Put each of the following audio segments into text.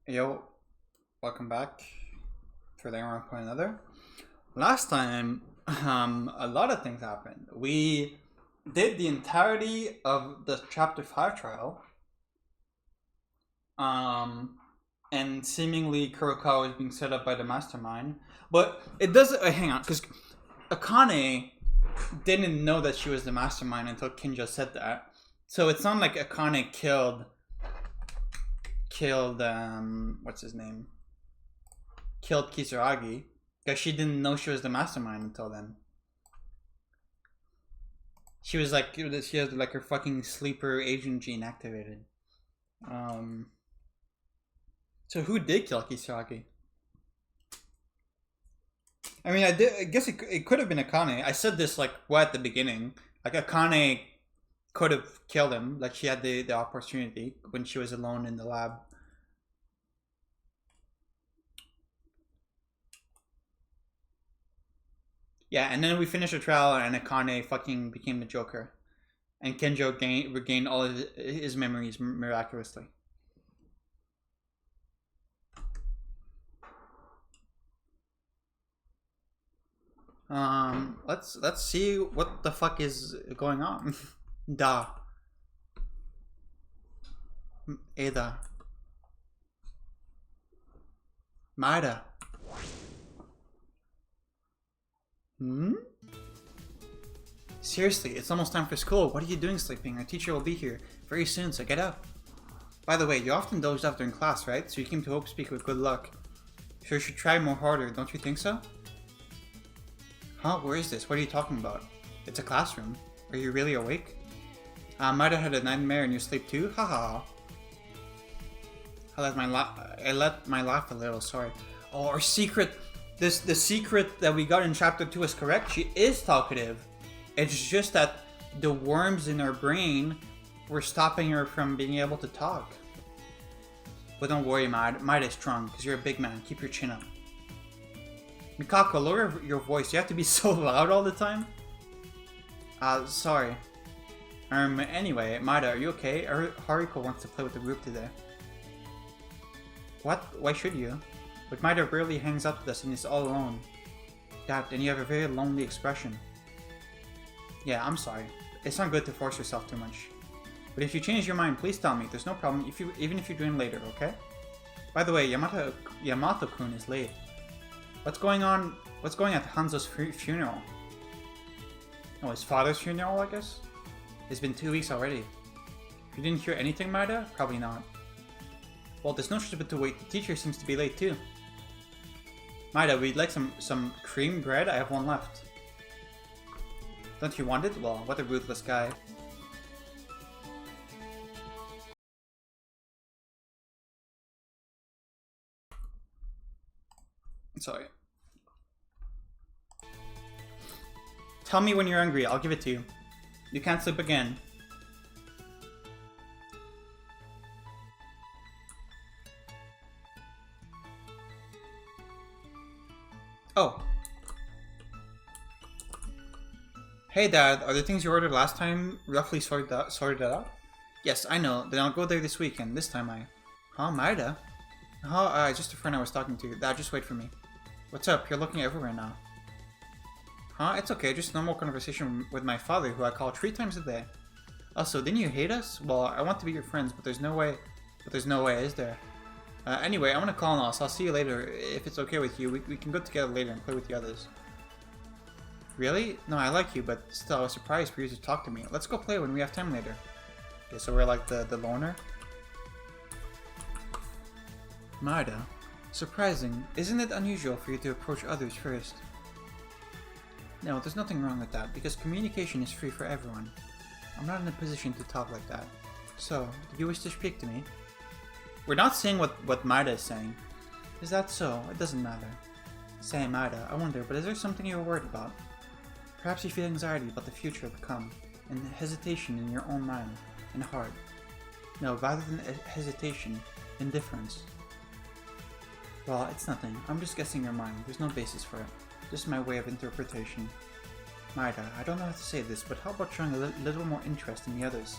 Yo, welcome back for Danganronpa another. Last time, a lot of things happened. We did the entirety of the Chapter 5 trial, and seemingly Kurokawa is being set up by the Mastermind. But it doesn't, hang on, because Akane didn't know that she was the Mastermind until Kinja said that. So it's not like Akane killed what's his name? Killed Kisaragi because she didn't know she was the Mastermind until then. She was like, she had like her fucking sleeper agent gene activated. So who did kill Kisaragi? I mean, I guess it could have been Akane. I said this like at the beginning. Like Akane could have killed him. Like she had the opportunity when she was alone in the lab. Yeah, and then we finished the trial, and Akane fucking became the Joker, and Kenjo regained all of his memories miraculously. Let's see what the fuck is going on. Da. Ada. Maida. Seriously, it's almost time for school. What are you doing sleeping? Our teacher will be here very soon, so get up. By the way, you often dozed off during class, right? So you came to Hope Speak with good luck. So you should try more harder, don't you think so? Huh? Where is this? What are you talking about? It's a classroom. Are you really awake? I might have had a nightmare in your sleep too? Haha. I let my laugh a little, sorry. Oh, our secret... The secret that we got in chapter 2 is correct. She is talkative. It's just that the worms in her brain were stopping her from being able to talk. But don't worry, Maida is strong, because you're a big man. Keep your chin up. Mikako, lower your voice. You have to be so loud all the time? Sorry. Anyway, Maida, are you okay? Haruko wants to play with the group today. What? Why should you? But Maida rarely hangs out with us and is all alone. Dad, and you have a very lonely expression. Yeah, I'm sorry. It's not good to force yourself too much. But if you change your mind, please tell me. There's no problem, even if you dream later, okay? By the way, Yamato-kun is late. What's going on at Hanzo's funeral? Oh, his father's funeral, I guess? It's been 2 weeks already. You didn't hear anything, Maida? Probably not. Well, there's no choice but to wait. The teacher seems to be late too. Maida, we'd like some cream bread? I have one left. Don't you want it? Well, what a ruthless guy. Sorry. Tell me when you're hungry, I'll give it to you. You can't sleep again. Oh. Hey Dad, are the things you ordered last time roughly sorted out? Yes, I know. Then I'll go there this weekend. This time Huh, Maida? Huh, just a friend I was talking to. Dad, just wait for me. What's up? You're looking everywhere now. Huh? It's okay. Just normal conversation with my father, who I call 3 times a day. Also, didn't you hate us? Well, I want to be your friends, but there's no way. Is there? Anyway, I'm gonna call now, so I'll see you later. If it's okay with you, we can go together later and play with the others. Really? No, I like you, but still, I was surprised for you to talk to me. Let's go play when we have time later. Okay, so we're like the loner. Maida, surprising. Isn't it unusual for you to approach others first? No, there's nothing wrong with that, because communication is free for everyone. I'm not in a position to talk like that. So, do you wish to speak to me? We're not saying what Maida is saying. Is that so? It doesn't matter. Say, Maida, I wonder, but is there something you're worried about? Perhaps you feel anxiety about the future to come, and hesitation in your own mind and heart. No, rather than hesitation, indifference. Well, it's nothing. I'm just guessing your mind. There's no basis for it. Just my way of interpretation. Maida, I don't know how to say this, but how about showing a little more interest in the others?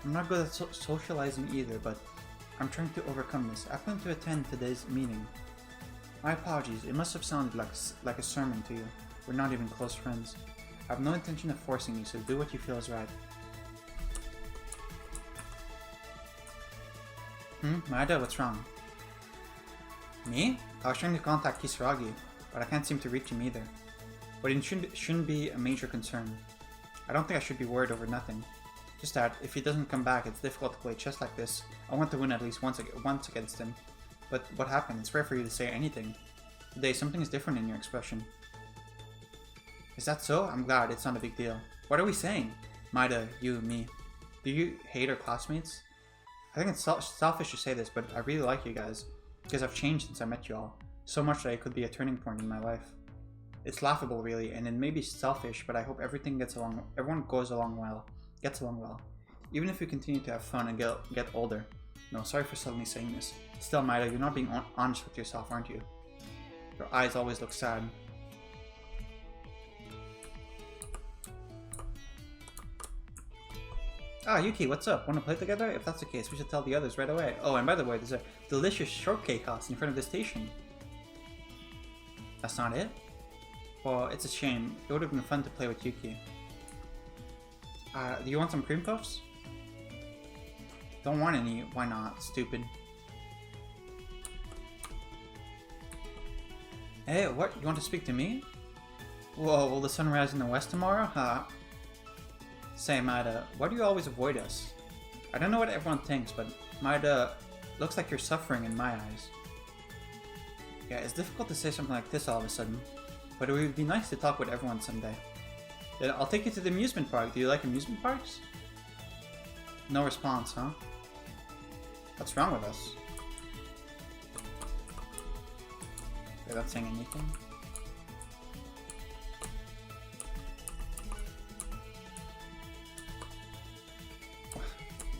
I'm not good at socializing either, but I'm trying to overcome this. I plan to attend today's meeting. My apologies, it must have sounded like a sermon to you. We're not even close friends. I have no intention of forcing you, so do what you feel is right. Maeda, what's wrong? Me? I was trying to contact Kisaragi, but I can't seem to reach him either. But it shouldn't be a major concern. I don't think I should be worried over nothing. Just that, if he doesn't come back, it's difficult to play chess like this. I want to win at least once against him. But what happened? It's rare for you to say anything. Today, something is different in your expression. Is that so? I'm glad, it's not a big deal. What are we saying? Maeda, you, me. Do you hate our classmates? I think it's selfish to say this, but I really like you guys. Because I've changed since I met you all. So much that it could be a turning point in my life. It's laughable, really, and it may be selfish, but I hope everyone gets along well. Even if we continue to have fun and get older. No, sorry for suddenly saying this. Still, Maeda, you're not being honest with yourself, aren't you? Your eyes always look sad. Ah, Yuki, what's up? Want to play together? If that's the case, we should tell the others right away. Oh, and by the way, there's a delicious shortcake house in front of the station. That's not it? Well, it's a shame. It would have been fun to play with Yuki. Do you want some cream puffs? Don't want any. Why not? Stupid. Hey, what? You want to speak to me? Whoa, will the sun rise in the west tomorrow? Huh? Say, Maeda, why do you always avoid us? I don't know what everyone thinks, but Maeda, looks like you're suffering in my eyes. Yeah, it's difficult to say something like this all of a sudden, but it would be nice to talk with everyone someday. Then I'll take you to the amusement park. Do you like amusement parks? No response, huh? What's wrong with us? They're not saying anything.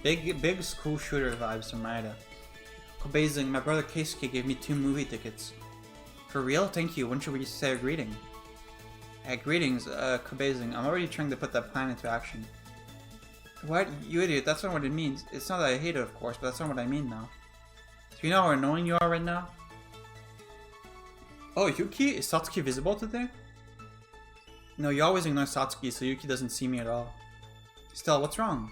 Big school shooter vibes from Maeda. Amazing, my brother Keisuke gave me 2 movie tickets. For real? Thank you. When should we say a greeting? Greetings, Kabazing. I'm already trying to put that plan into action. What? You idiot, that's not what it means. It's not that I hate it, of course, but that's not what I mean now. Do you know how annoying you are right now? Oh, Yuki? Is Satsuki visible today? No, you always ignore Satsuki, so Yuki doesn't see me at all. Still, what's wrong?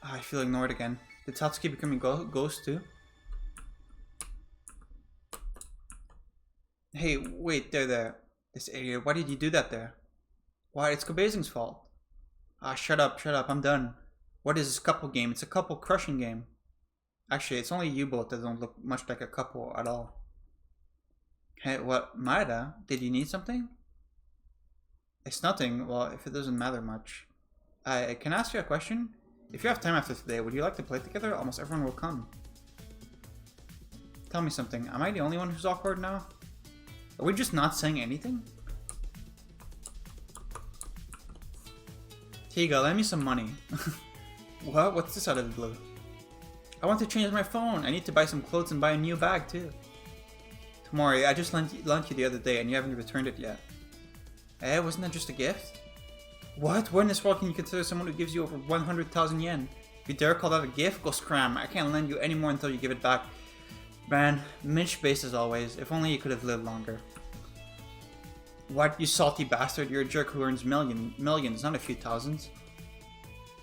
Oh, I feel ignored again. Did Satsuki become a ghost too? Hey, wait, there. This idiot, why did you do that there? Why, it's Kabazing's fault. Ah, shut up, I'm done. What is this couple game? It's a couple crushing game. Actually, it's only you both that don't look much like a couple at all. Hey, what, Maeda? Did you need something? It's nothing, well, if it doesn't matter much. Can I ask you a question? If you have time after today, would you like to play together? Almost everyone will come. Tell me something, am I the only one who's awkward now? Are we just not saying anything? Tiga, lend me some money. What? What's this out of the blue? I want to change my phone. I need to buy some clothes and buy a new bag too. Tomori, I just lent you the other day and you haven't returned it yet. Wasn't that just a gift? What? Where in this world can you consider someone who gives you over 100,000 yen? If you dare call that a gift, go scram. I can't lend you any more until you give it back. Man, Mitch base as always. If only you could have lived longer. What, you salty bastard? You're a jerk who earns millions, not a few thousands.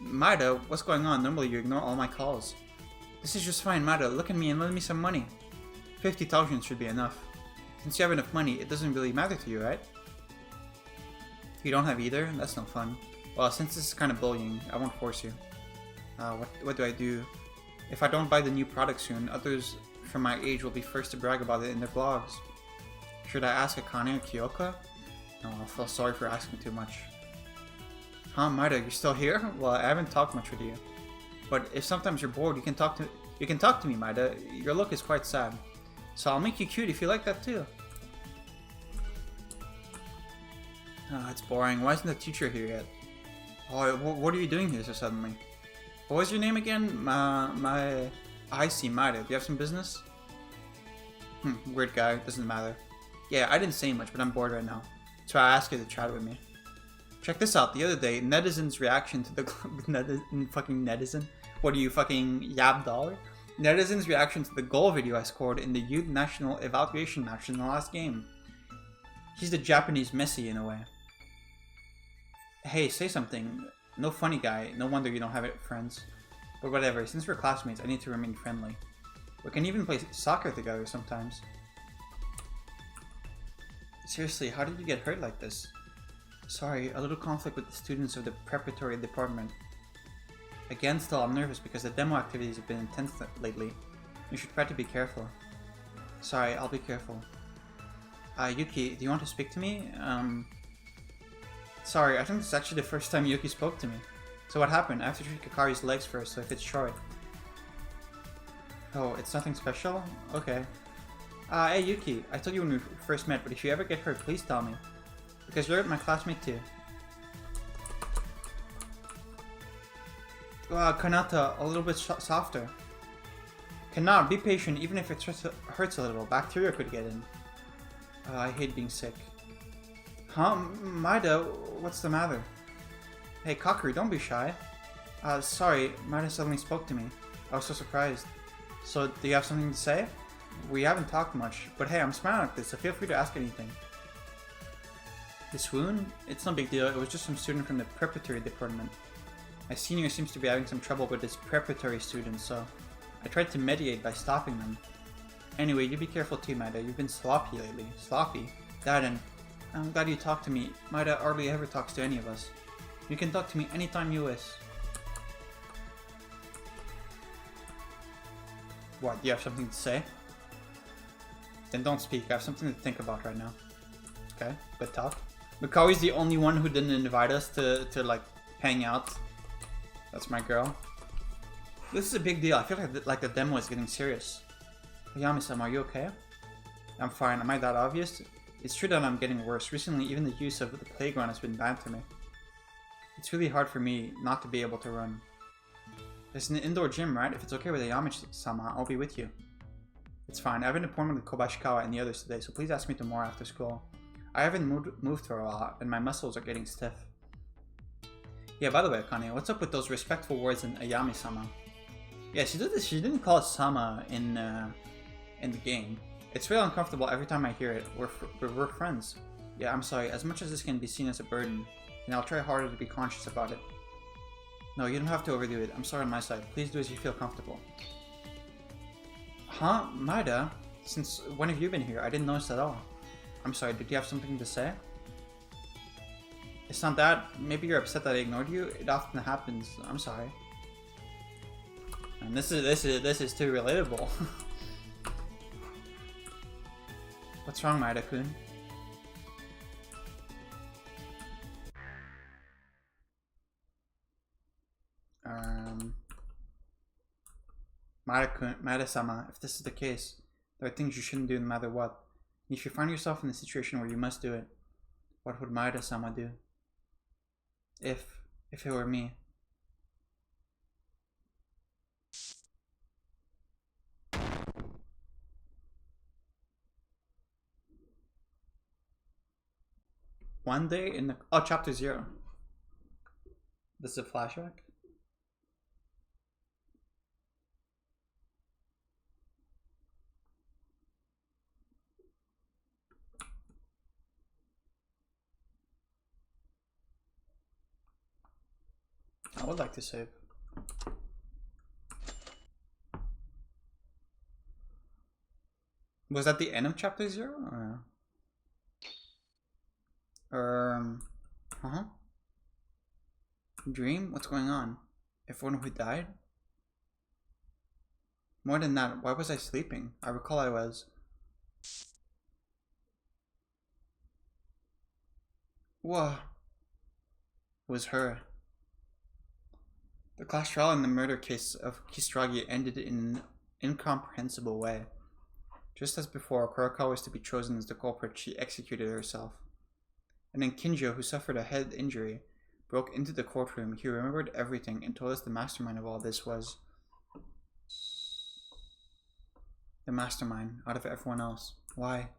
Maeda, what's going on? Normally you ignore all my calls. This is just fine, Maeda. Look at me and lend me some money. 50,000 should be enough. Since you have enough money, it doesn't really matter to you, right? If you don't have either, that's no fun. Well, since this is kind of bullying, I won't force you. What do I do? If I don't buy the new product soon, others from my age will be first to brag about it in their blogs. Should I ask Akane or Kyoka? No, I'll feel sorry for asking too much. Huh, Maeda, you're still here? Well, I haven't talked much with you. But if sometimes you're bored, you can talk to me, Maeda. Your look is quite sad. So I'll make you cute if you like that too. It's boring. Why isn't the teacher here yet? Oh, what are you doing here so suddenly? What was your name again? I see, Maeda. Do you have some business? Weird guy. Doesn't matter. Yeah, I didn't say much, but I'm bored right now. So I asked you to chat with me. Check this out. The other day, Netizens' reaction to the fucking netizen What are you, fucking Yab Dollar? Netizens' reaction to the goal video I scored in the youth national evaluation match in the last game. He's the Japanese Messi in a way. Hey, say something. No funny guy. No wonder you don't have it, friends. But whatever, since we're classmates, I need to remain friendly. We can even play soccer together sometimes. Seriously, how did you get hurt like this? Sorry, a little conflict with the students of the preparatory department. Again, still I'm nervous because the demo activities have been intense lately. You should try to be careful. Sorry, I'll be careful. Yuki, do you want to speak to me? Sorry, I think this is actually the first time Yuki spoke to me. So what happened? I have to treat Kakari's legs first, so if it's short. Oh, it's nothing special? Okay. Hey Yuki, I told you when we first met, but if you ever get hurt, please tell me. Because you're my classmate too. Kanata, a little bit softer. Cannot, be patient, even if it hurts a little. Bacteria could get in. I hate being sick. Huh? Maida, what's the matter? Hey Kakeru, don't be shy. Sorry, Maida suddenly spoke to me. I was so surprised. So, do you have something to say? We haven't talked much, but hey, I'm smiling at this, so feel free to ask anything. This wound? It's no big deal, it was just some student from the preparatory department. My senior seems to be having some trouble with his preparatory students, so I tried to mediate by stopping them. Anyway, you be careful too, Maida. You've been sloppy lately. Sloppy? That and I'm glad you talked to me. Maida hardly ever talks to any of us. You can talk to me anytime you wish. What, do you have something to say? Then don't speak, I have something to think about right now. Okay, good talk. Mikawi's the only one who didn't invite us to like, hang out. That's my girl. This is a big deal. I feel like the demo is getting serious. Ayami-sama, are you okay? I'm fine. Am I that obvious? It's true that I'm getting worse. Recently, even the use of the playground has been banned to me. It's really hard for me not to be able to run. There's an indoor gym, right? If it's okay with Ayami-sama, I'll be with you. It's fine. I have an appointment with Kobashikawa and the others today, so please ask me tomorrow after school. I haven't moved for a while, and my muscles are getting stiff. Yeah, by the way, Akane, what's up with those respectful words in Ayami-sama? Yeah, she did this. She didn't call it Sama in the game. It's really uncomfortable every time I hear it. We're friends. Yeah, I'm sorry. As much as this can be seen as a burden, and I'll try harder to be conscious about it. No, you don't have to overdo it. I'm sorry on my side. Please do as you feel comfortable. Huh? Maida? Since when have you been here? I didn't notice at all. I'm sorry, did you have something to say? It's not that. Maybe you're upset that I ignored you. It often happens. I'm sorry. And this is too relatable. What's wrong, Maida-kun? Maida-sama, if this is the case, there are things you shouldn't do no matter what. And if you find yourself in a situation where you must do it, what would Maida-sama do? If it were me. One day in the... Oh, chapter 0. This is a flashback? I would like to save. Was that the end of chapter 0? Or Dream? What's going on? Everyone who died? More than that, why was I sleeping? I recall I was. Whoa. It was her. The class trial in the murder case of Kisaragi ended in an incomprehensible way. Just as before, Kurakawa was to be chosen as the culprit, she executed herself. And then Kinjo, who suffered a head injury, broke into the courtroom. He remembered everything and told us the mastermind of all this was... the mastermind, out of everyone else. Why?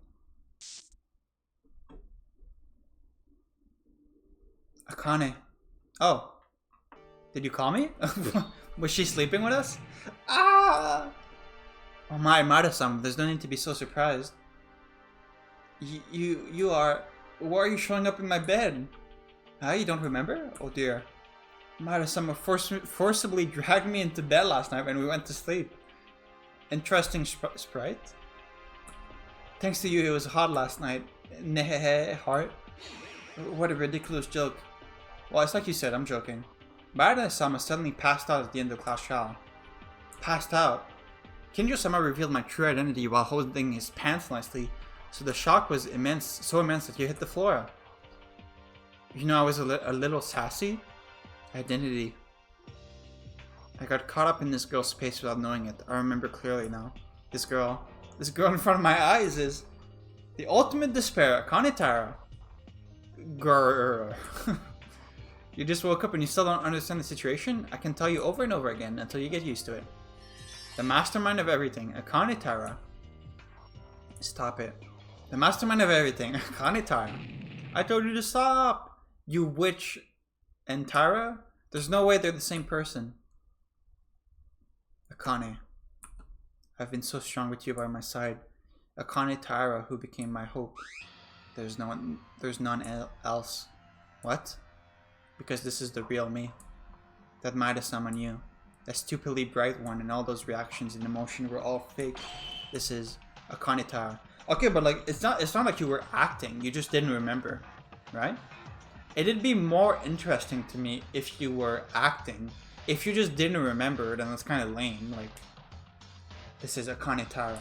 Akane. Oh. Did you call me? Was she sleeping with us? Ah! Oh my, Mada-san, there's no need to be so surprised. You are... Why are you showing up in my bed? Huh? You don't remember? Oh dear. Mada-san forcibly dragged me into bed last night when we went to sleep. Interesting sprite. Thanks to you, it was hot last night. Nehehe, heart. What a ridiculous joke. Well, it's like you said, I'm joking. Mada-sama suddenly passed out at the end of class trial. Passed out? Kinjo-sama revealed my true identity while holding his pants nicely, so the shock was immense, so immense that you hit the floor. You know, I was a little sassy. Identity. I got caught up in this girl's space without knowing it. I remember clearly now. This girl in front of my eyes is the ultimate despair, Akane Tara. Grrr. You just woke up and you still don't understand the situation? I can tell you over and over again until you get used to it. The mastermind of everything, Akane Tara. Stop it. The mastermind of everything, Akane Tara. I told you to stop! You witch and Tara? There's no way they're the same person. Akane. I've been so strong with you by my side. Akane Tara, who became my hope. There's none else. What? Because this is the real me. That Maida-sama knew. That stupidly bright one and all those reactions and emotion were all fake. This is Akane Tara. Okay, but like it's not like you were acting, you just didn't remember, right? It'd be more interesting to me if you were acting. If you just didn't remember, then that's kind of lame. Like, this is Akane Tara.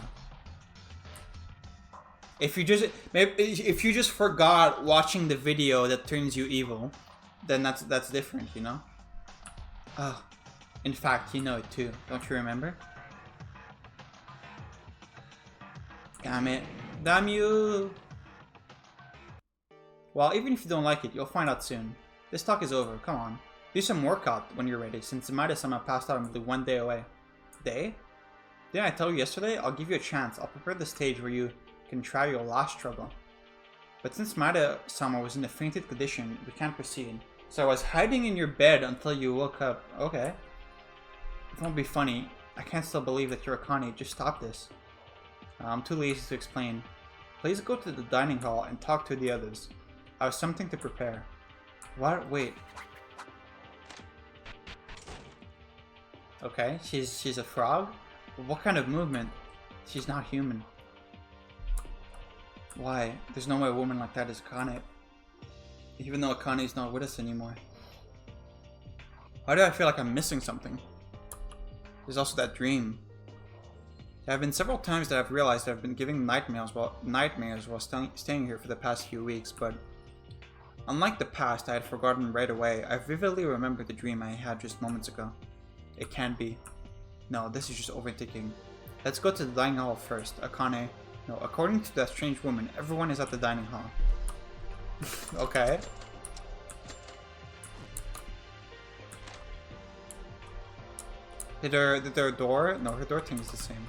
If you just forgot watching the video that turns you evil, then that's different, you know? Oh, in fact, you know it too. Don't you remember? Damn it. Damn you! Well, even if you don't like it, you'll find out soon. This talk is over, come on. Do some workout when you're ready, since Maida-sama passed out only 1 day away. Day? Didn't I tell you yesterday? I'll give you a chance. I'll prepare the stage where you can try your last struggle. But since Maida-sama was in a fainted condition, we can't proceed. So I was hiding in your bed until you woke up. Okay. It won't be funny. I can't still believe that you're Akane. Just stop this. I'm too lazy to explain. Please go to the dining hall and talk to the others. I have something to prepare. What? Wait. Okay, she's a frog? What kind of movement? She's not human. Why? There's no way a woman like that is Akane. Even though Akane is not with us anymore. Why do I feel like I'm missing something? There's also that dream. There have been several times that I've realized that I've been giving nightmares while staying here for the past few weeks, but unlike the past I had forgotten right away, I vividly remember the dream I had just moments ago. It can't be. No, this is just overthinking. Let's go to the dining hall first. Akane. No, according to that strange woman, everyone is at the dining hall. Okay. Did her door? No, her door thing is the same.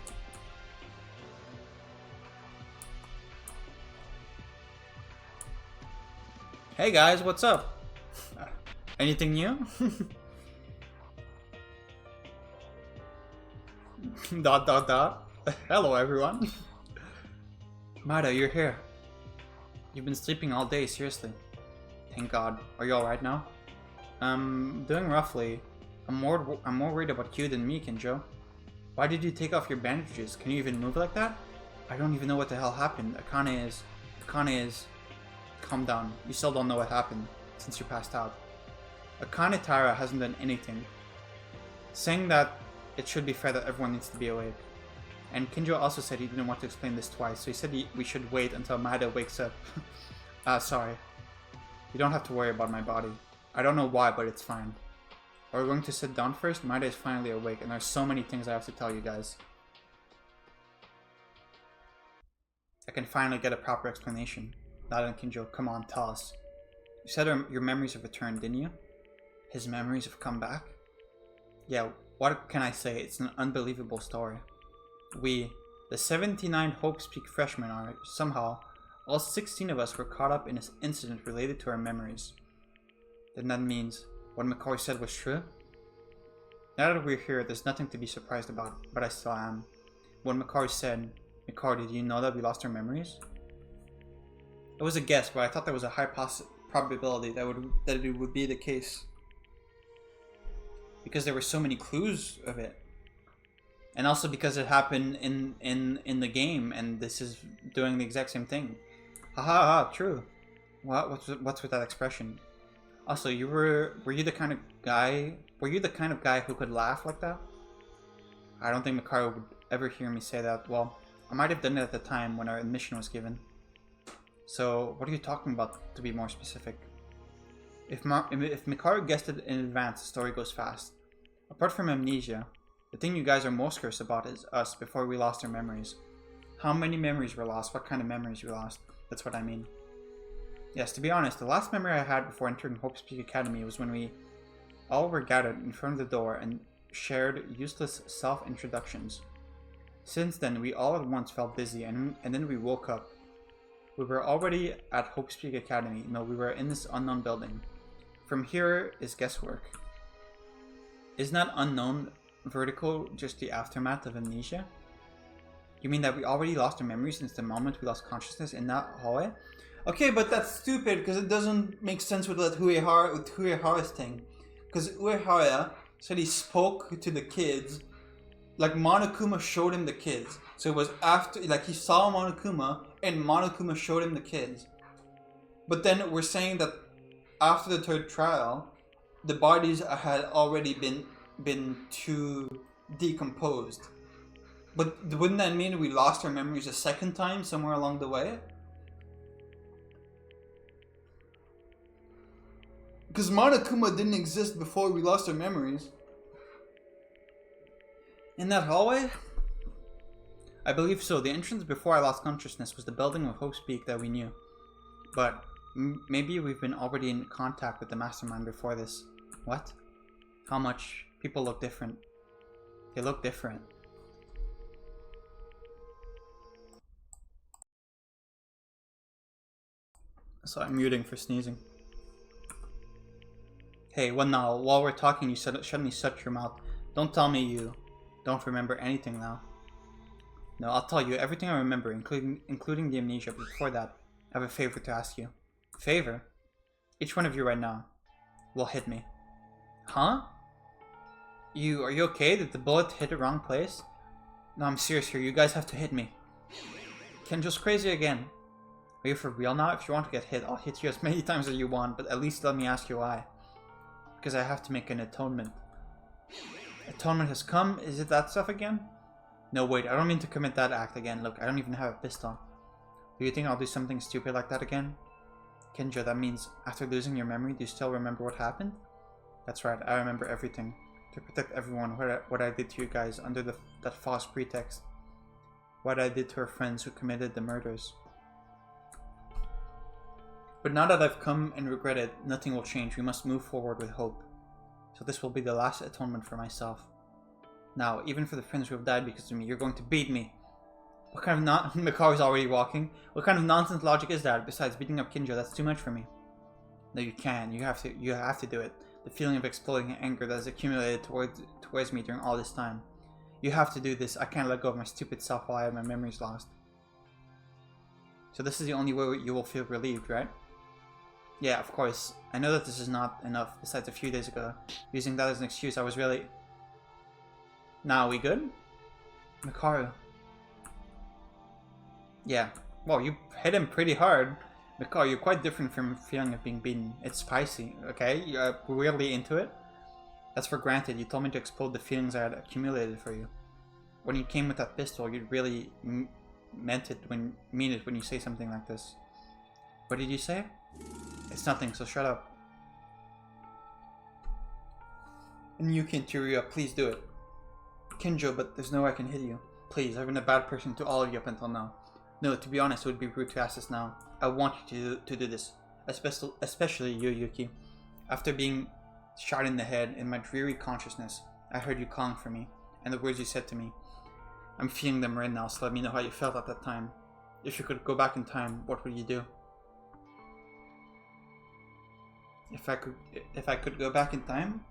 Hey guys, what's up? Anything new? Dot dot dot. Hello everyone. Maida, you're here. You've been sleeping all day, seriously. Thank God. Are you alright now? Doing roughly. I'm more worried about you than me, Kinjo. Why did you take off your bandages? Can you even move like that? I don't even know what the hell happened. Akane is... Calm down. You still don't know what happened since you passed out. Akane Tara hasn't done anything. Saying that it should be fair that everyone needs to be awake. And Kinjo also said he didn't want to explain this twice, so he said we should wait until Maida wakes up. Sorry. You don't have to worry about my body. I don't know why, but it's fine. Are we going to sit down first? Maida is finally awake, and there's so many things I have to tell you guys. I can finally get a proper explanation. Nada and Kinjo, come on, tell us. You said your memories have returned, didn't you? His memories have come back? Yeah, what can I say? It's an unbelievable story. We, the 79 Hope Speak freshmen, are somehow, all 16 of us were caught up in this incident related to our memories. Then that means what McCoy said was true? Now that we're here, there's nothing to be surprised about, but I still am. When Makaru said, Makaru, did you know that we lost our memories? It was a guess, but I thought there was a high probability that it would be the case. Because there were so many clues of it. And also because it happened in the game, and this is doing the exact same thing. Ha, true. What's with that expression? Also, were you the kind of guy who could laugh like that? I don't think Makaru would ever hear me say that. Well, I might have done it at the time when our admission was given. So, what are you talking about, to be more specific? If Makaru guessed it in advance, the story goes fast. Apart from amnesia, the thing you guys are most curious about is us before we lost our memories. How many memories were lost? What kind of memories we lost? That's what I mean. Yes, to be honest, the last memory I had before entering Hope's Peak Academy was when we all were gathered in front of the door and shared useless self-introductions. Since then, we all at once felt dizzy, and then we woke up. We were already at Hope's Peak Academy. No, we were in this unknown building. From here is guesswork. Isn't that unknown vertical just the aftermath of amnesia? You mean that we already lost our memories since the moment we lost consciousness in that hallway? Okay, but that's stupid because it doesn't make sense with that Uehara's thing. Because Uehara said he spoke to the kids, like Monokuma showed him the kids. So it was after, like he saw Monokuma and Monokuma showed him the kids. But then we're saying that after the third trial, the bodies had already been too decomposed. But wouldn't that mean we lost our memories a second time somewhere along the way? Because Monokuma didn't exist before we lost our memories. In that hallway? I believe so. The entrance before I lost consciousness was the building of Hope's Peak that we knew. But maybe we've been already in contact with the mastermind before this. What? How much? People look different. They look different. So I'm muting for sneezing. Hey, well now, while we're talking, you suddenly shut your mouth. Don't tell me you don't remember anything now. No, I'll tell you everything I remember, including the amnesia. But before that, I have a favor to ask you. Favor? Each one of you right now will hit me. Huh? Are you okay? Did the bullet hit the wrong place? No, I'm serious here. You guys have to hit me. Kenjo's crazy again. Are you for real now? If you want to get hit, I'll hit you as many times as you want, but at least let me ask you why. Because I have to make an atonement. Atonement has come? Is it that stuff again? No, wait, I don't mean to commit that act again. Look, I don't even have a pistol. Do you think I'll do something stupid like that again? Kenjo, that means after losing your memory, do you still remember what happened? That's right, I remember everything. To protect everyone, what I did to you guys under that false pretext. What I did to our friends who committed the murders. But now that I've come and regretted, nothing will change. We must move forward with hope. So this will be the last atonement for myself. Now, even for the friends who have died because of me, you're going to beat me. What kind of Mikaru's already walking. What kind of nonsense logic is that? Besides beating up Kinjo, that's too much for me. No, you can. You have to do it. The feeling of exploding anger that has accumulated towards me during all this time. You have to do this. I can't let go of my stupid self while I have my memories lost. So this is the only way you will feel relieved, right? Yeah, of course. I know that this is not enough. Besides, a few days ago, using that as an excuse, I was really... Now, we good? Mikaru. Yeah. Well, you hit him pretty hard. Mikaru, you're quite different from the feeling of being beaten. It's spicy, okay? You're really into it? That's for granted. You told me to explode the feelings I had accumulated for you. When you came with that pistol, you really mean it when you say something like this. What did you say? It's nothing, so shut up. And Yuki and Chiruya, please do it. Kinjo, but there's no way I can hit you. Please, I've been a bad person to all of you up until now. No, to be honest, it would be rude to ask this now. I want you to do this. Especially you, Yuki. After being shot in the head in my dreary consciousness, I heard you calling for me, and the words you said to me. I'm feeling them right now, so let me know how you felt at that time. If you could go back in time, what would you do? If I could go back in time?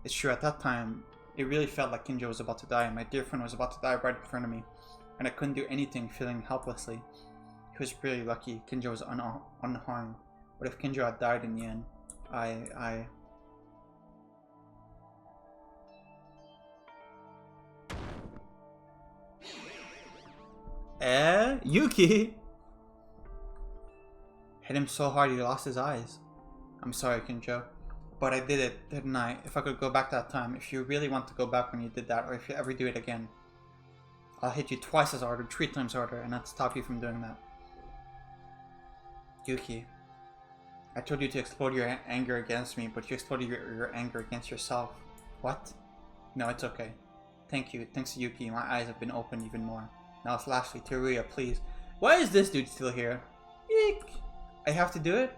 It's true, at that time, It really felt like Kinjo was about to die, and my dear friend was about to die right in front of me, and I couldn't do anything, feeling helplessly. He was really lucky. Kinjo was unharmed. What if Kinjo had died in the end? Yuki! Hit him so hard he lost his eyes. I'm sorry, Kinjo. But I did it, didn't I? If I could go back that time, if you really want to go back when you did that, or if you ever do it again, I'll hit you twice as hard or 3 times harder, and not stop you from doing that. Yuki, I told you to explode your anger against me, but you exploded your anger against yourself. What? No, it's okay. Thank you. Thanks to Yuki, my eyes have been opened even more. Now lastly, Teruya, please. Why is this dude still here? Eek! I have to do it?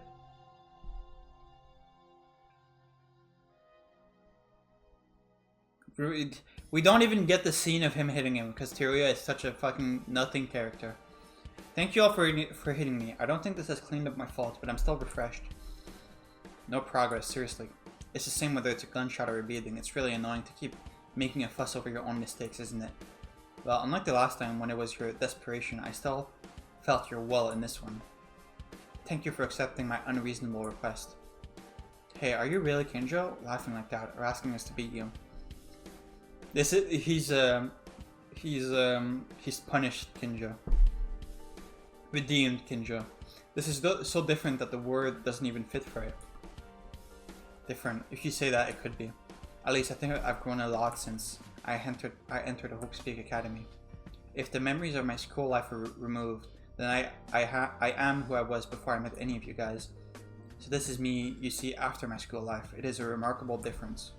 We don't even get the scene of him hitting him because Teruya is such a fucking nothing character. Thank you all for hitting me. I don't think this has cleaned up my fault, but I'm still refreshed. No progress, seriously. It's the same whether it's a gunshot or a beating. It's really annoying to keep making a fuss over your own mistakes, isn't it? Well, unlike the last time when it was your desperation, I still felt your will in this one. Thank you for accepting my unreasonable request. Hey, are you really Kinjo? Laughing like that, or asking us to beat you? He's punished Kinjo. Redeemed Kinjo. This is so different that the word doesn't even fit for it. Different. If you say that, it could be. At least I think I've grown a lot since I entered the Hope's Academy. If the memories of my school life are removed, then I am who I was before I met any of you guys. So this is me you see after my school life. It is a remarkable difference.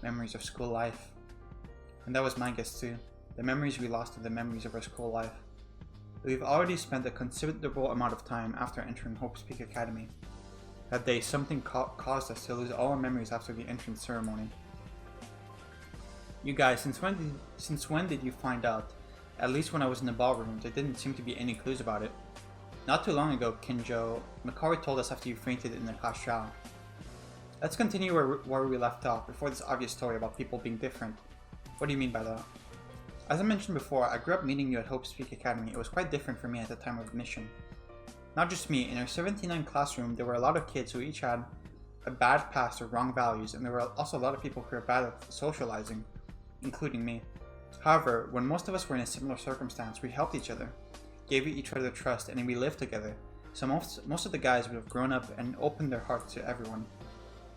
Memories of school life. And that was my guess too. The memories we lost are the memories of our school life. We've already spent a considerable amount of time after entering Hope's Peak Academy. That day, something caused us to lose all our memories after the entrance ceremony. You guys, since when did you find out? At least when I was in the ballroom, there didn't seem to be any clues about it. Not too long ago, Kinjo, Makari told us after you fainted in the class trial. Let's continue where we left off, before this obvious story about people being different. What do you mean by that? As I mentioned before, I grew up meeting you at Hope's Peak Academy. It was quite different for me at the time of admission. Not just me, in our 79 classroom, there were a lot of kids who each had a bad past or wrong values, and there were also a lot of people who were bad at socializing, including me. However, when most of us were in a similar circumstance, we helped each other, gave each other trust, and we lived together. So most of the guys would have grown up and opened their hearts to everyone.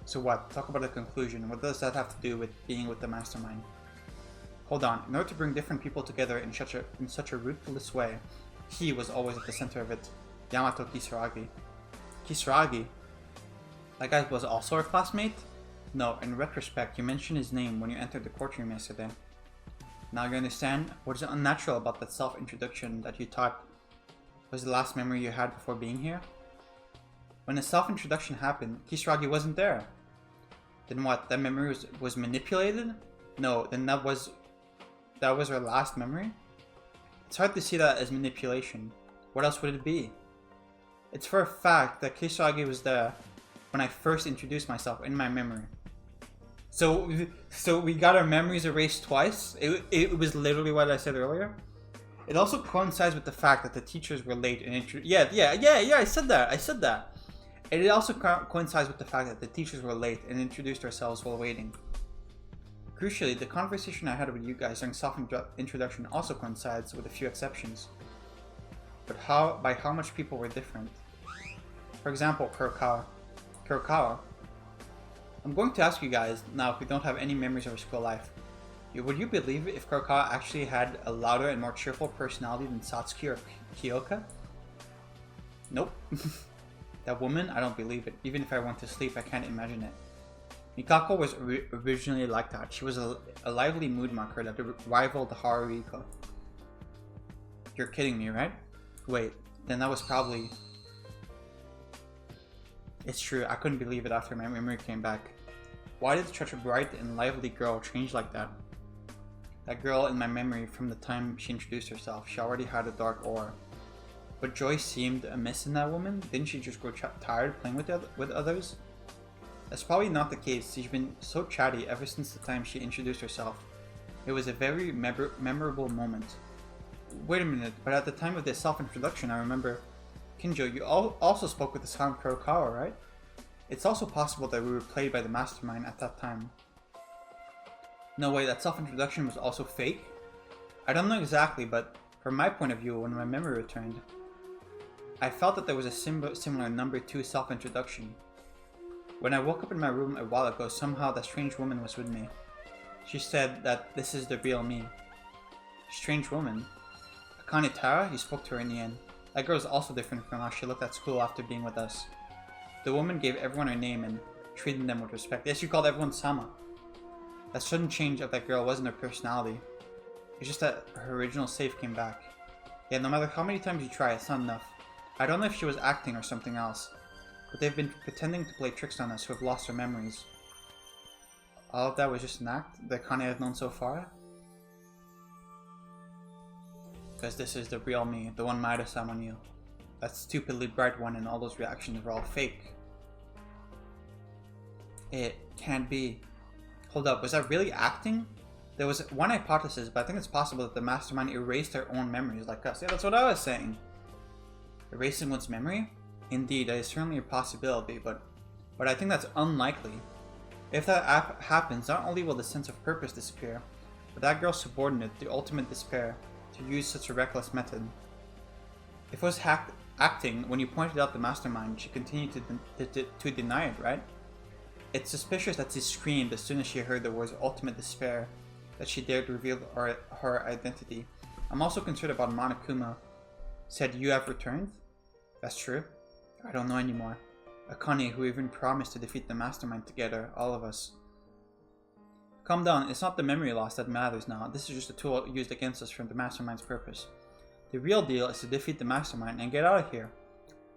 So what? Talk about a conclusion. What does that have to do with being with the mastermind? Hold on. In order to bring different people together in such a ruthless way, he was always at the center of it. Yamato Kisaragi. Kisaragi? That guy was also our classmate? No, in retrospect, you mentioned his name when you entered the courtroom yesterday. Now you understand what is unnatural about that self-introduction that you taught was the last memory you had before being here? When the self-introduction happened, Kisaragi wasn't there. Then what, that memory was manipulated? No, then that was our last memory? It's hard to see that as manipulation. What else would it be? It's for a fact that Kisaragi was there when I first introduced myself in my memory. So we got our memories erased twice? It was literally what I said earlier. It also coincides with the fact that the teachers were late and yeah, I said that. And it also coincides with the fact that the teachers were late and introduced ourselves while waiting. Crucially, the conversation I had with you guys during self-introduction also coincides with a few exceptions. But by how much people were different. For example, Kurokawa. I'm going to ask you guys now if we don't have any memories of our school life. Would you believe if Kurokawa actually had a louder and more cheerful personality than Satsuki or Kyoka? Nope. That woman, I don't believe it. Even if I went to sleep, I can't imagine it. Mikako was originally like that. She was a lively mood marker that rivaled Haruiko. You're kidding me, right? Wait, then that was probably... It's true, I couldn't believe it after my memory came back. Why did such a bright and lively girl change like that? That girl in my memory from the time she introduced herself, she already had a dark aura. But joy seemed amiss in that woman. Didn't she just grow tired playing with others? That's probably not the case. She's been so chatty ever since the time she introduced herself. It was a very memorable moment. Wait a minute, but at the time of this self-introduction, I remember... Kinjo, you also spoke with the Silent Kurokawa, right? It's also possible that we were played by the mastermind at that time. No way, that self-introduction was also fake? I don't know exactly, but from my point of view, when my memory returned, I felt that there was a similar number 2 self-introduction. When I woke up in my room a while ago, somehow that strange woman was with me. She said that this is the real me. Strange woman? Akane Tara? You spoke to her in the end. That girl is also different from how she looked at school after being with us. The woman gave everyone her name and treated them with respect. Yes, you called everyone Sama. That sudden change of that girl wasn't her personality. It's just that her original self came back. Yeah, no matter how many times you try, it's not enough. I don't know if she was acting or something else, but they've been pretending to play tricks on us who have lost our memories. All of that was just an act that Akane had known so far? Because this is the real me, the one Maida-sama knew. That stupidly bright one and all those reactions were all fake. It can't be. Hold up, was that really acting? There was one hypothesis, but I think it's possible that the mastermind erased their own memories like us. Yeah, that's what I was saying. Erasing one's memory? Indeed, that is certainly a possibility, but I think that's unlikely. If that happens, not only will the sense of purpose disappear, but that girl's subordinate, the ultimate despair, to use such a reckless method. If it was acting, when you pointed out the mastermind, she continued to deny it, right? It's suspicious that she screamed as soon as she heard the words ultimate despair, that she dared reveal her identity. I'm also concerned about Monokuma. Said, you have returned? That's true. I don't know anymore. Akane, who even promised to defeat the mastermind together, all of us. Calm down, it's not the memory loss that matters now. This is just a tool used against us from the mastermind's purpose. The real deal is to defeat the mastermind and get out of here.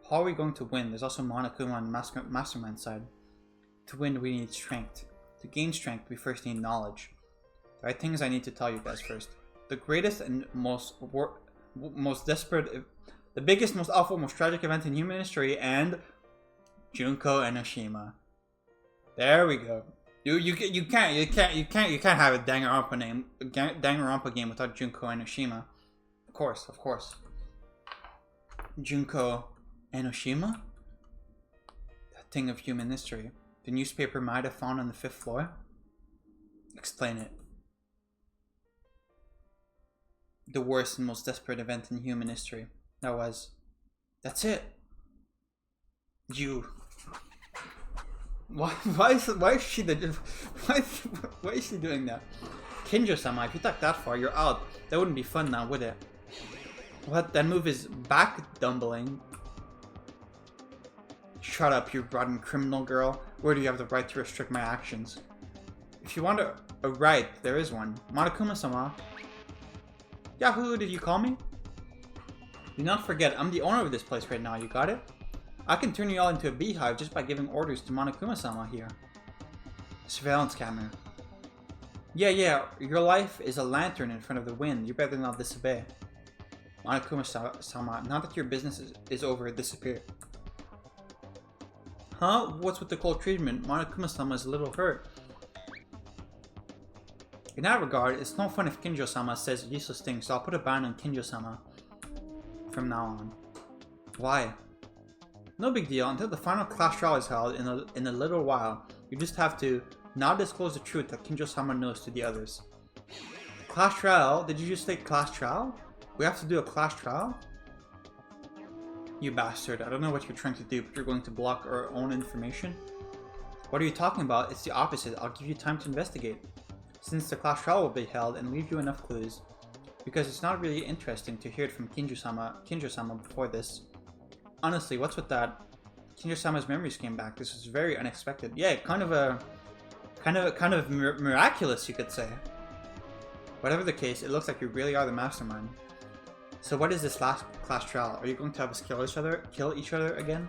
How are we going to win? There's also Monokuma on the mastermind side. To win, we need strength. To gain strength, we first need knowledge. There are things I need to tell you guys first. The greatest and most desperate, the biggest, most awful, most tragic event in human history, and Junko Enoshima. There we go. You can't have a Danganronpa game without Junko Enoshima. Of course. Junko Enoshima? That thing of human history. The newspaper Maida found on the 5th floor? Explain it. The worst and most desperate event in human history. That's it. You. Why is she doing that? Kinjo-sama, if you talk that far, you're out. That wouldn't be fun now, would it? What? That move is back dumbling. Shut up, you rotten criminal girl. Where do you have the right to restrict my actions? If you want a right, there is one. Monokuma-sama. Yahoo, did you call me? Do not forget, I'm the owner of this place right now, you got it? I can turn you all into a beehive just by giving orders to Monokuma-sama here. Surveillance camera. Yeah, your life is a lantern in front of the wind. You better not disobey. Monokuma-sama, now that your business is over, disappear. Huh? What's with the cold treatment? Monokuma-sama is a little hurt. In that regard, it's no fun if Kinjo-sama says useless things, so I'll put a ban on Kinjo-sama from now on. Why? No big deal. Until the final class trial is held in a little while, you just have to not disclose the truth that Kinjo-sama knows to the others. Class trial? Did you just say class trial? We have to do a class trial? You bastard. I don't know what you're trying to do, but you're going to block our own information? What are you talking about? It's the opposite. I'll give you time to investigate. Since the class trial will be held and leave you enough clues. Because it's not really interesting to hear it from Kinjo-sama before this. Honestly, what's with that? Kinjo-sama's memories came back. This was very unexpected. Yeah, kind of miraculous, you could say. Whatever the case, it looks like you really are the mastermind. So what is this last class trial? Are you going to have us kill each other again?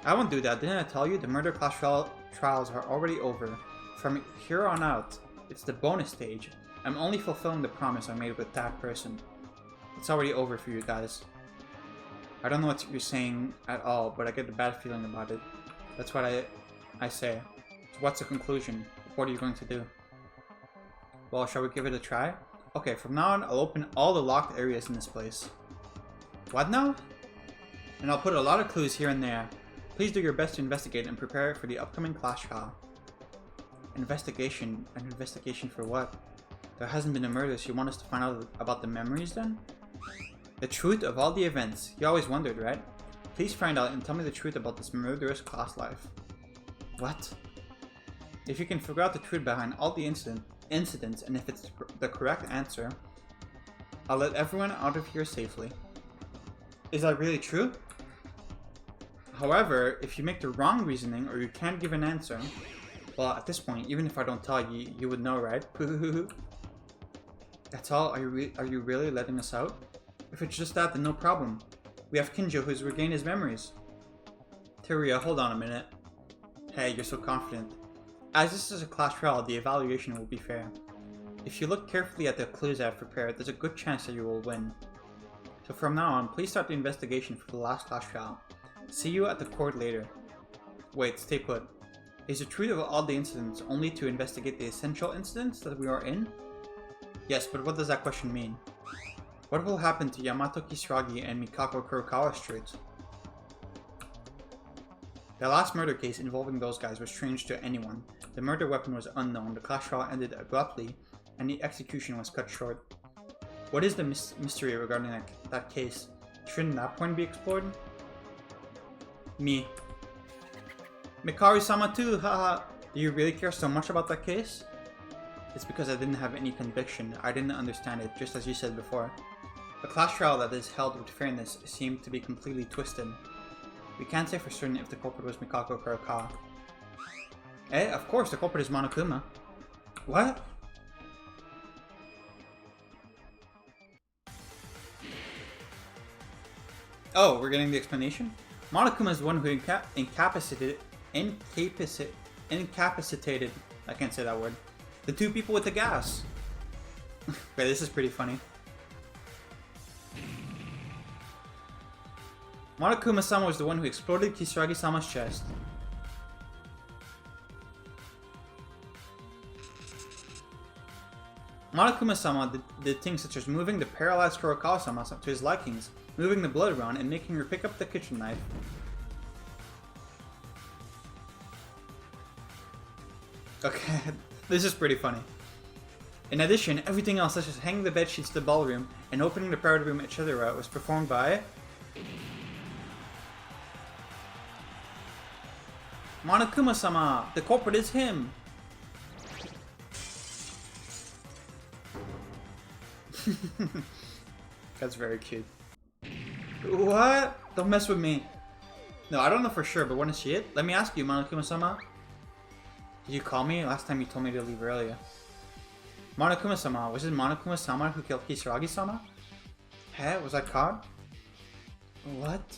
I won't do that. Didn't I tell you? The murder class trials are already over. From here on out, it's the bonus stage. I'm only fulfilling the promise I made with that person. It's already over for you guys. I don't know what you're saying at all, but I get a bad feeling about it. That's what I say. So what's the conclusion? What are you going to do? Well, shall we give it a try? Okay, from now on, I'll open all the locked areas in this place. What now? And I'll put a lot of clues here and there. Please do your best to investigate and prepare for the upcoming class trial. Investigation? An investigation for what? There hasn't been a murder, so you want us to find out about the memories then? The truth of all the events. You always wondered, right? Please find out and tell me the truth about this murderous class life. What? If you can figure out the truth behind all the incidents, and if it's the correct answer, I'll let everyone out of here safely. Is that really true? However, if you make the wrong reasoning or you can't give an answer, well, at this point, even if I don't tell you, you would know, right? That's all? Are you really letting us out? If it's just that, then no problem. We have Kinjo who's regained his memories. Teruya, hold on a minute. Hey, you're so confident. As this is a class trial, the evaluation will be fair. If you look carefully at the clues I've prepared, there's a good chance that you will win. So from now on, please start the investigation for the last class trial. See you at the court later. Wait, stay put. Is the truth of all the incidents only to investigate the essential incidents that we are in? Yes, but what does that question mean? What will happen to Yamato Kisaragi and Mikako Kurokawa's truth? The last murder case involving those guys was strange to anyone. The murder weapon was unknown, the class trial ended abruptly, and the execution was cut short. What is the mystery regarding that case? Shouldn't that point be explored? Me. Mikari-sama too, haha! Do you really care so much about that case? It's because I didn't have any conviction. I didn't understand it, just as you said before. The class trial that is held with fairness seemed to be completely twisted. We can't say for certain if the culprit was Mikako Kurokawa. Eh, of course, the culprit is Monokuma. What? Oh, we're getting the explanation? Monokuma is the one who incapacitated, I can't say that word, the two people with the gas. Wait, this is pretty funny. Monokuma-sama was the one who exploded Kisaragi-sama's chest. Monokuma-sama did things such as moving the paralyzed Kurokawa-sama to his likings, moving the blood around, and making her pick up the kitchen knife. Okay, this is pretty funny. In addition, everything else such as hanging the bedsheets to the ballroom and opening the powder room at Chidera was performed by Monokuma-sama. The culprit is him. That's very cute. What? Don't mess with me. No, I don't know for sure, but wanna see it? Let me ask you, Monokuma-sama. Did you call me? Last time you told me to leave earlier. Monokuma-sama. Was it Monokuma-sama who killed Kisaragi-sama? Huh? Was I caught? What?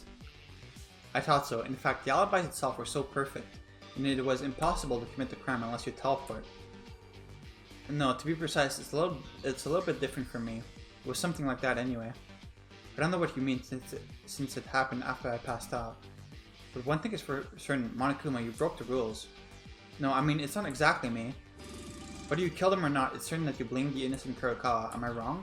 I thought so. In fact, the alibis itself were so perfect, and it was impossible to commit the crime unless you teleport. No, to be precise, it's a little bit different for me. It was something like that anyway. I don't know what you mean since it happened after I passed out. But one thing is for certain, Monokuma, you broke the rules. No, I mean, it's not exactly me. Whether you killed him or not, it's certain that you blamed the innocent Kurokawa. Am I wrong?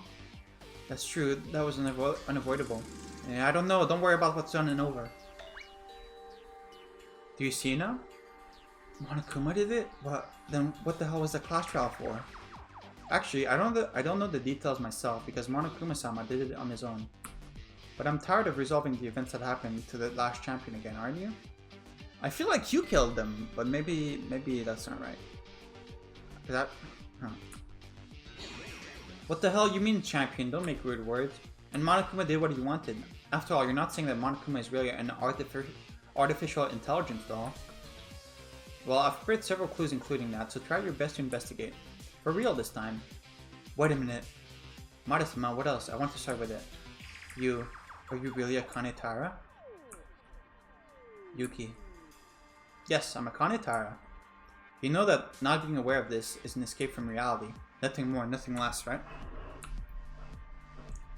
That's true. That was unavoidable. Yeah, I don't know. Don't worry about what's done and over. Do you see now? Monokuma did it? What? Then what the hell was the class trial for? Actually, I don't know the details myself because Monokuma-sama did it on his own. But I'm tired of resolving the events that happened to the last champion again, aren't you? I feel like you killed them, but maybe that's not right. That, huh. What the hell you mean, champion? Don't make weird words. And Monokuma did what he wanted. After all, you're not saying that Monokuma is really an artificial intelligence doll. Well, I've prepared several clues including that, so try your best to investigate. For real this time. Wait a minute. Marasama, what else? I want to start with it. Are you really Akane Taira? Yuki. Yes, I'm Akane Taira. You know that not being aware of this is an escape from reality. Nothing more, nothing less, right?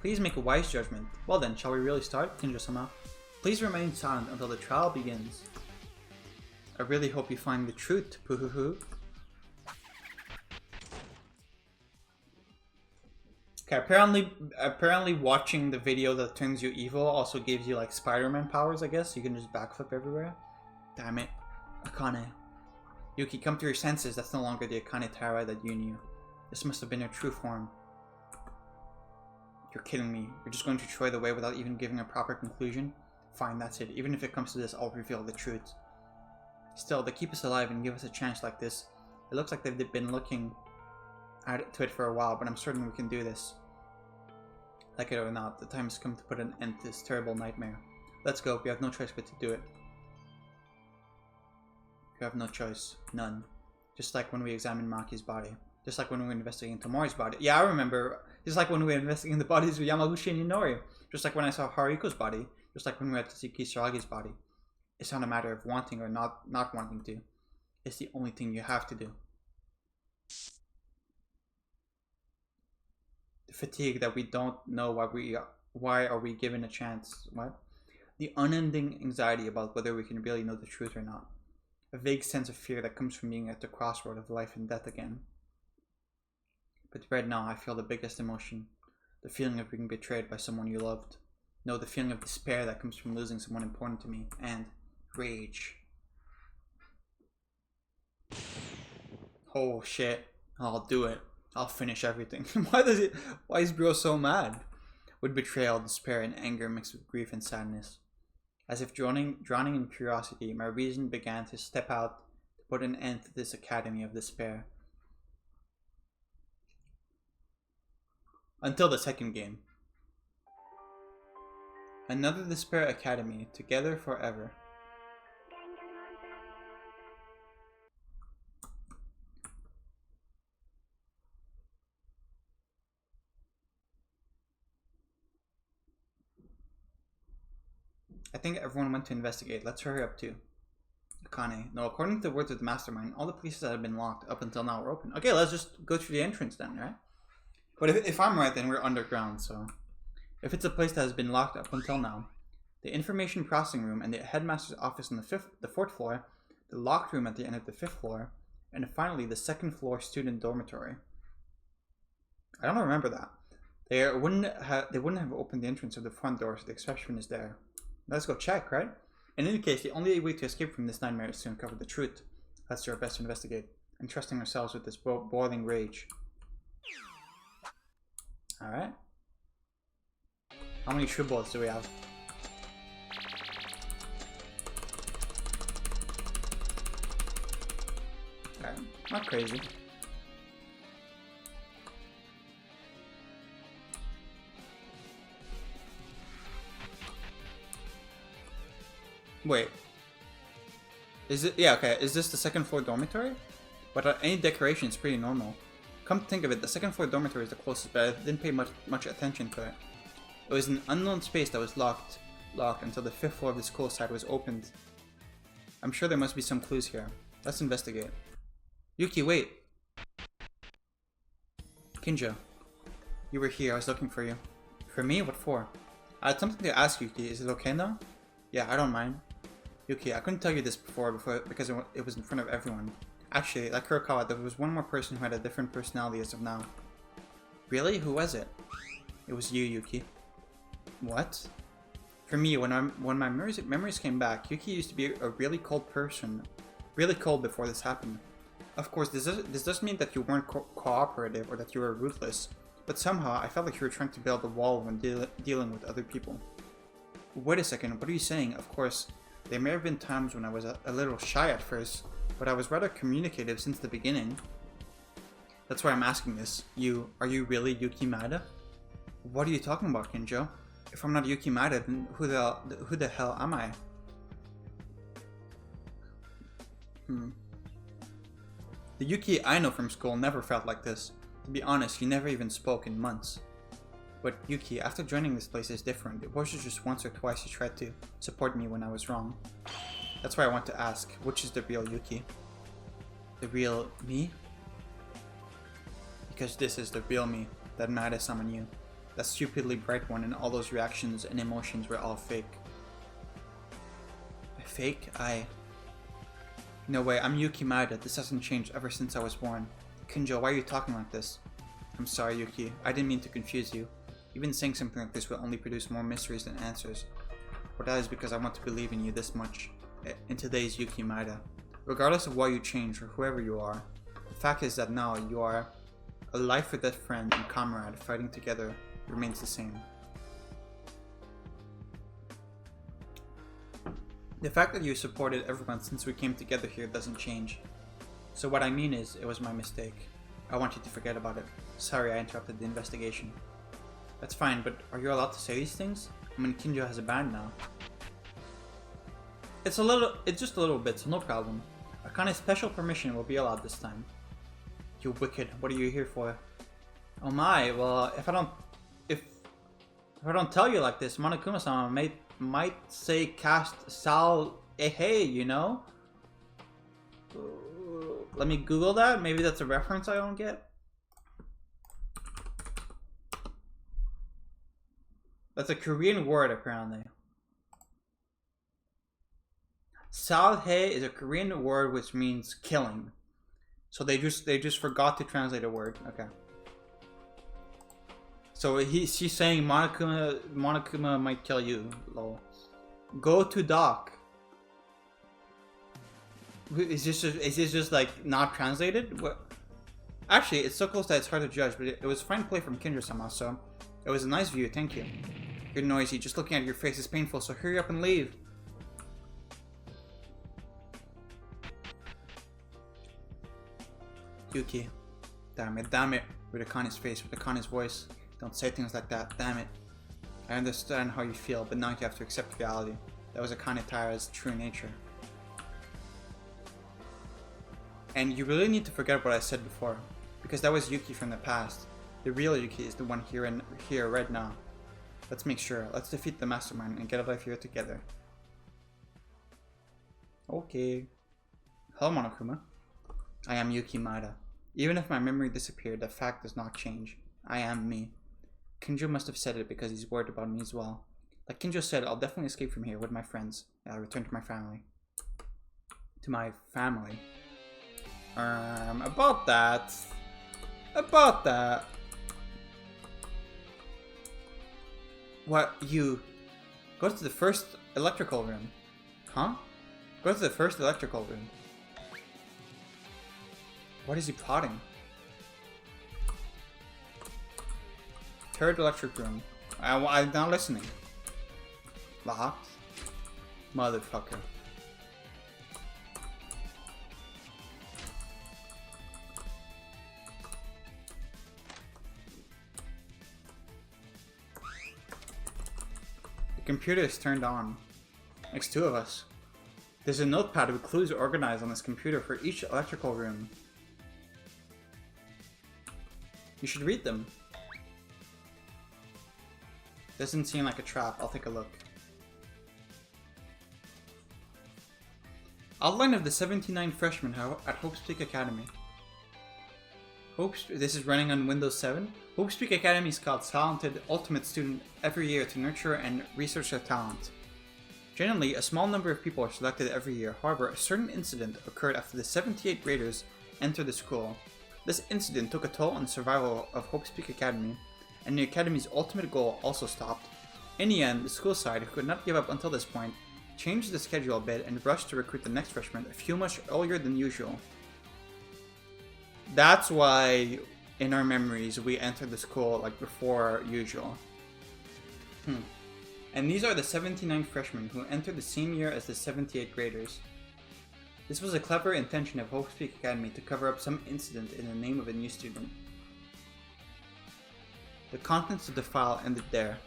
Please make a wise judgment. Well then, shall we really start, Kinjo-sama? Please remain silent until the trial begins. I really hope you find the truth, poo-hoo-hoo. Okay, apparently watching the video that turns you evil also gives you like Spider-Man powers, I guess. You can just backflip everywhere. Damn it. Akane. Yuki, come to your senses. That's no longer the Akane Tara that you knew. This must have been her true form. You're kidding me. You're just going to destroy the way without even giving a proper conclusion? Fine, that's it. Even if it comes to this, I'll reveal the truth. Still, they keep us alive and give us a chance like this. It looks like they've been looking to it for a while, but I'm certain we can do this. Like it or not, the time has come to put an end to this terrible nightmare. Let's go. We have no choice but to do it. You have no choice. None. Just like when we examined Maki's body. Just like when we were investigating Tomori's body. Yeah, I remember. Just like when we were investigating the bodies of Yamaguchi and Inori. Just like when I saw Haruiko's body. Just like when we had to see Kisaragi's body. It's not a matter of wanting or not wanting to. It's the only thing you have to do. The fatigue that we don't know why are we given a chance. What? The unending anxiety about whether we can really know the truth or not. A vague sense of fear that comes from being at the crossroad of life and death again. But right now I feel the biggest emotion. The feeling of being betrayed by someone you loved. No, the feeling of despair that comes from losing someone important to me. And rage. Oh shit. I'll do it. I'll finish everything. Why is bro so mad? With betrayal, despair, and anger mixed with grief and sadness. As if drowning in curiosity, my reason began to step out to put an end to this academy of despair. Until the second game. Another despair academy, together forever. I think everyone went to investigate. Let's hurry up too. Akane. No, according to the words of the mastermind, all the places that have been locked up until now are open. Okay, let's just go through the entrance then, right? But if I'm right, then we're underground, so... If it's a place that has been locked up until now, the information processing room and the headmaster's office on the fourth floor, the locked room at the end of the fifth floor, and finally the second floor student dormitory. I don't remember that. They wouldn't have opened the entrance of the front door, so the exception is there. Let's go check, right? In any case, the only way to escape from this nightmare is to uncover the truth. Let's do our best to investigate, entrusting ourselves with this boiling rage. Alright. How many true bullets do we have? Okay, not crazy. Wait. Is it? Yeah, okay. Is this the second floor dormitory? But any decoration is pretty normal. Come to think of it, the second floor dormitory is the closest, but I didn't pay much attention to it. It was an unknown space that was locked until the fifth floor of the school side was opened. I'm sure there must be some clues here. Let's investigate. Yuki, wait! Kinjo. You were here, I was looking for you. For me? What for? I had something to ask Yuki, is it okay now? Yeah, I don't mind. Yuki, I couldn't tell you this before because it was in front of everyone. Actually, like Kurokawa, there was one more person who had a different personality as of now. Really? Who was it? It was you, Yuki. What? For me, when my memories came back, Yuki used to be a really cold person. Really cold before this happened. Of course, this doesn't mean that you weren't cooperative or that you were ruthless, but somehow I felt like you were trying to build a wall when dealing with other people. Wait a second, what are you saying? Of course, there may have been times when I was a little shy at first, but I was rather communicative since the beginning. That's why I'm asking this. Are you really Yuki Maeda? What are you talking about, Kinjo? If I'm not Yuki Maeda, then who the hell am I? The Yuki I know from school never felt like this. To be honest, he never even spoke in months. But Yuki, after joining this place, is different. It wasn't just once or twice he tried to support me when I was wrong. That's why I want to ask, which is the real Yuki? The real me? Because this is the real me that Maeda-sama knew. That stupidly bright one, and all those reactions and emotions were all fake. Fake? No way, I'm Yuki Maeda. This hasn't changed ever since I was born. Kinjo, why are you talking like this? I'm sorry, Yuki. I didn't mean to confuse you. Even saying something like this will only produce more mysteries than answers. But that is because I want to believe in you this much. In today's Yuki Maeda. Regardless of why you change or whoever you are, the fact is that now you are a life or death friend and comrade fighting together remains the same. The fact that you supported everyone since we came together here doesn't change. So what I mean is, it was my mistake. I want you to forget about it. Sorry I interrupted the investigation. That's fine, but are you allowed to say these things? I mean, Kinjo has a band now. It's just a little bit, so no problem. Akane's special permission will be allowed this time. You wicked, what are you here for? Oh my, well, if I don't tell you like this, Monokuma-sama might say cast Sal Ehe, you know? Let me Google that, maybe that's a reference I don't get. That's a Korean word apparently. Salhe is a Korean word which means killing. So they just forgot to translate a word. Okay. So she's saying Monokuma might kill you. Lol. Go to dock. Is this just like not translated? What? Actually, it's so close that it's hard to judge. But it was fine play from Kinjo-sama, so it was a nice view. Thank you. You're noisy. Just looking at your face is painful. So hurry up and leave. Yuki. Damn it. With Akane's face, with Akane's voice. Don't say things like that. Damn it. I understand how you feel, but now you have to accept reality. That was Akane Taira's true nature. And you really need to forget what I said before. Because that was Yuki from the past. The real Yuki is the one here right now. Let's make sure. Let's defeat the mastermind and get a life here together. Okay. Hello, Monokuma. I am Yuki Maeda. Even if my memory disappeared, the fact does not change. I am me. Kinjo must have said it because he's worried about me as well. Like Kinjo said, I'll definitely escape from here with my friends. I'll return to my family. To my family. About that. What, you... Go to the first electrical room. Huh? Go to the first electrical room. What is he plotting? Third electric room. I'm not listening. Locked? Motherfucker. The computer is turned on. Makes two of us. There's a notepad with clues organized on this computer for each electrical room. You should read them. Doesn't seem like a trap. I'll take a look. Outline of the 79 freshmen at Hope's Peak Academy. This is running on Windows 7. Hope's Peak Academy scouts talented ultimate student every year to nurture and research their talent. Generally, a small number of people are selected every year. However, a certain incident occurred after the 78 graders entered the school. This incident took a toll on the survival of Hope's Peak Academy, and the Academy's ultimate goal also stopped. In the end, the school side, who could not give up until this point, changed the schedule a bit and rushed to recruit the next freshman a few much earlier than usual. That's why, in our memories, we entered the school like before usual. And these are the 79 freshmen who entered the same year as the 78 graders. This was a clever intention of Hope's Peak Academy to cover up some incident in the name of a new student. The contents of the file ended there.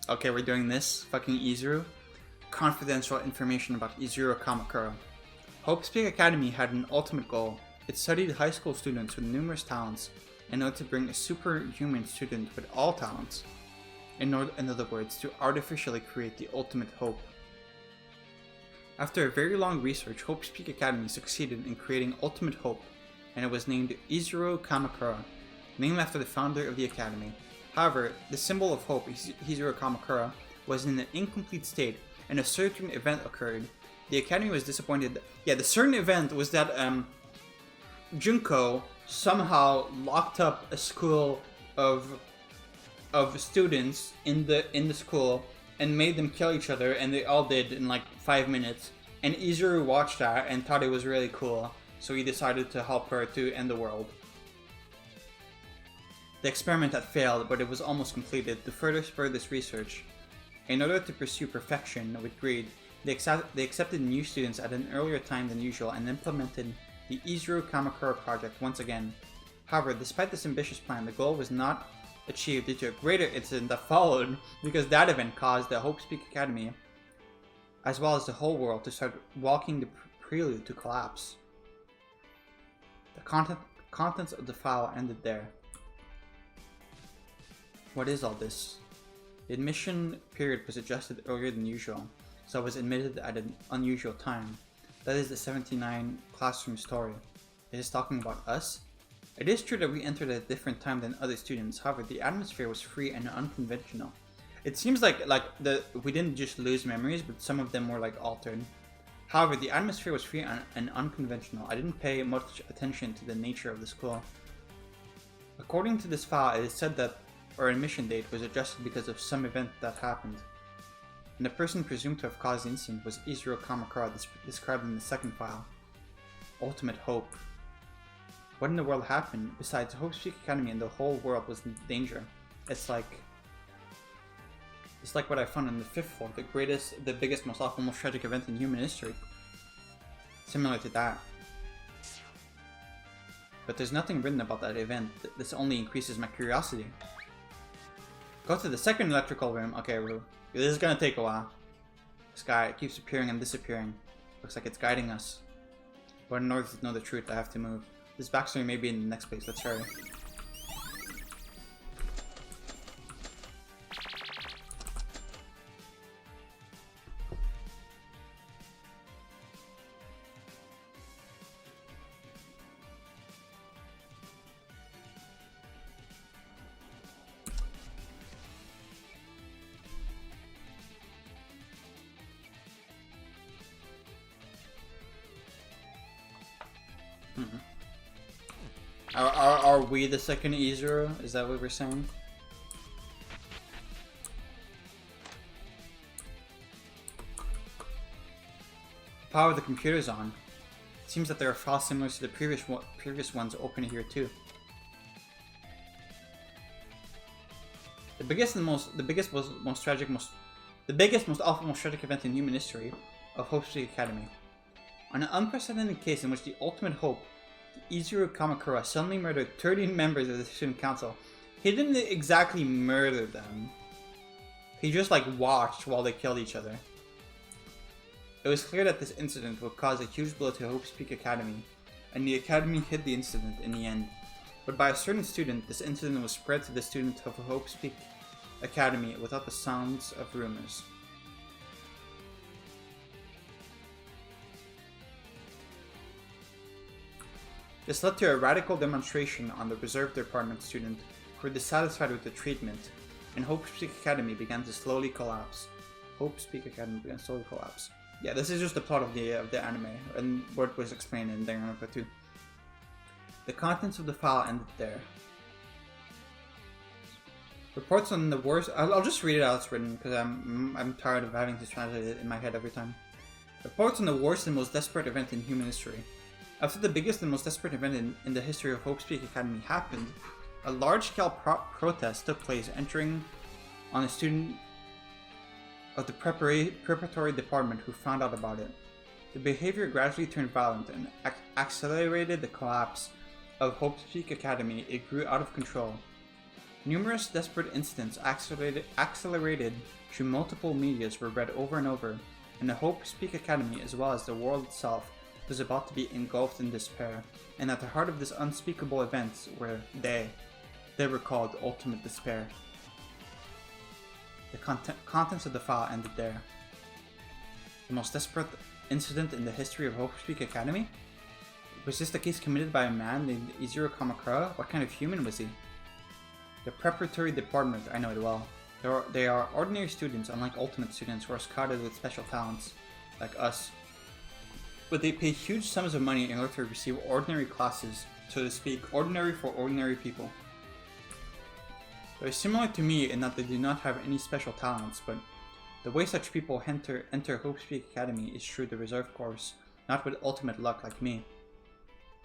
Okay, we're doing this. Fucking Izuru. Confidential information about Izuru Kamakura. Hope's Peak Academy had an ultimate goal. It studied high school students with numerous talents in order to bring a superhuman student with all talents. In other words, to artificially create the ultimate Hope. After a very long research, Hope's Peak Academy succeeded in creating Ultimate Hope, and it was named Izuru Kamakura, named after the founder of the Academy. However, the symbol of Hope, Izuru Kamakura, was in an incomplete state, and a certain event occurred The Academy was disappointed. Yeah, the certain event was that Junko somehow locked up a school of students in the school and made them kill each other, and they all did in like 5 minutes. And Izuru watched that and thought it was really cool, so he decided to help her to end the world. The experiment had failed, but it was almost completed. To further spur this research, in order to pursue perfection with greed, they accepted new students at an earlier time than usual and implemented the Izuru Kamakura project once again. However, despite this ambitious plan, the goal was not achieved due to a greater incident that followed, because that event caused the Hope Speak Academy, as well as the whole world, to start walking the prelude to collapse. The contents of the file ended there. What is all this? The admission period was adjusted earlier than usual, so it was admitted at an unusual time. That is the 79 classroom story. It is talking about us? It is true that we entered at a different time than other students, however, the atmosphere was free and unconventional. It seems like we didn't just lose memories, but some of them were like altered. However, the atmosphere was free and unconventional. I didn't pay much attention to the nature of the school. According to this file, it is said that our admission date was adjusted because of some event that happened, and the person presumed to have caused the incident was Izuru Kamakura, described in the second file. Ultimate hope. What in the world happened? Besides, Hope Speak Academy and the whole world was in danger. It's like what I found in the fifth floor, the biggest, most awful, most tragic event in human history. Similar to that. But there's nothing written about that event. This only increases my curiosity. Go to the second electrical room. Okay, this is gonna take a while. This guy keeps appearing and disappearing. Looks like it's guiding us. But in order to know the truth, I have to move. This backstory may be in the next place. Let's hurry. Are we the second Izuru? Is that what we're saying? Power of the computer's on. It seems that there are files similar to the previous ones open here too. The biggest, most awful, most tragic event in human history of Hope Street Academy. On an unprecedented case in which the ultimate hope, Izuru Kamakura, suddenly murdered 13 members of the student council. He didn't exactly murder them. He just watched while they killed each other. It was clear that this incident would cause a huge blow to Hope Speak Academy, and the Academy hid the incident in the end. But by a certain student, this incident was spread to the students of Hope Speak Academy without the sounds of rumors. This led to a radical demonstration on the reserve department students who were dissatisfied with the treatment, and Hope Speak Academy began to slowly collapse. Hope Speak Academy began to slowly collapse. Yeah, this is just the plot of the anime, and what was explained in Danganronpa 2. The contents of the file ended there. Reports on the worst. I'll just read it out as written because I'm tired of having to translate it in my head every time. Reports on the worst and most desperate event in human history. After the biggest and most desperate event in the history of Hope Speak Academy happened, a large-scale protest took place, entering on a student of the preparatory department who found out about it. The behavior gradually turned violent and accelerated the collapse of Hope Speak Academy. It grew out of control. Numerous desperate incidents accelerated through multiple medias were read over and over, and the Hope Speak Academy, as well as the world itself, was about to be engulfed in despair. And at the heart of this unspeakable events were they were called ultimate despair. The contents of the file ended there. The most desperate incident in the history of Hope Speak Academy? Was this the case committed by a man named Izuru Kamakura? What kind of human was he? The preparatory department, I know it well. They are ordinary students, unlike ultimate students who are scouted with special talents, like us. but they pay huge sums of money in order to receive ordinary classes, so to speak, ordinary for ordinary people. They're similar to me in that they do not have any special talents, but the way such people enter Hope Speak Academy is through the reserve course, not with ultimate luck like me.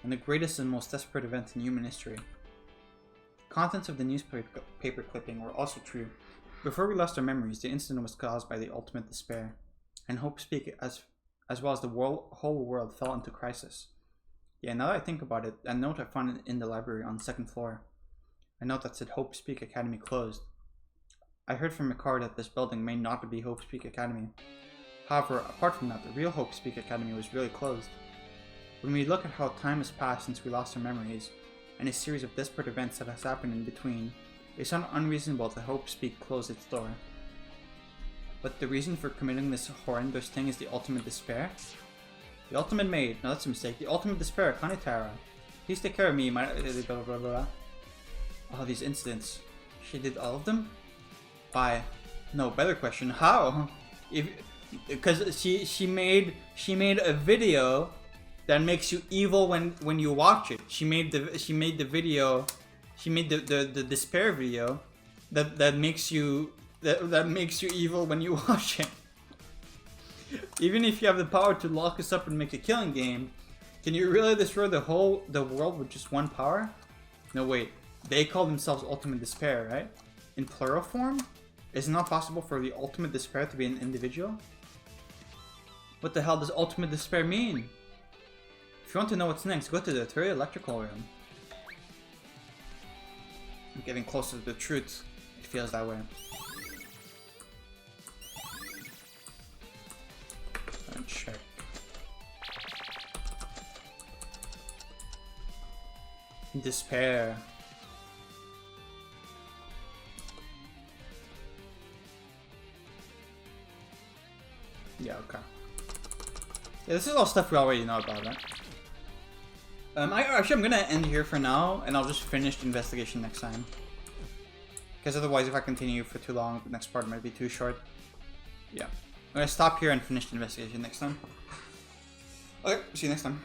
And the greatest and most desperate event in human history. The contents of the newspaper clipping were also true. Before we lost our memories, the incident was caused by the ultimate despair, and Hope Speak as well as the whole world fell into crisis. Yeah, now that I think about it, a note I found in the library on the second floor. A note that said Hope Speak Academy closed. I heard from McCard that this building may not be Hope Speak Academy. However, apart from that, the real Hope Speak Academy was really closed. When we look at how time has passed since we lost our memories, and a series of desperate events that has happened in between, it's not unreasonable to Hope Speak close its door. But the reason for committing this horrendous thing is the ultimate despair? The ultimate maid, no that's a mistake, the ultimate despair, Kanetara. Please take care of me, my blah blah blah. Oh, these incidents. She did all of them? By, no, better question, how? Because she made a video that makes you evil when you watch it. She made the despair video that makes you evil when you watch it. Even if you have the power to lock us up and make a killing game, can you really destroy the world with just one power? No wait, they call themselves Ultimate Despair, right? In plural form? Is it not possible for the Ultimate Despair to be an individual? What the hell does Ultimate Despair mean? If you want to know what's next, go to the Terry Electrical Room. I'm getting closer to the truth. It feels that way. Let's check. Despair. Yeah, okay. Yeah, this is all stuff we already know about, right? I'm gonna end here for now, and I'll just finish the investigation next time. Because otherwise, if I continue for too long, the next part might be too short. Yeah. I'm gonna stop here and finish the investigation next time. Okay, see you next time.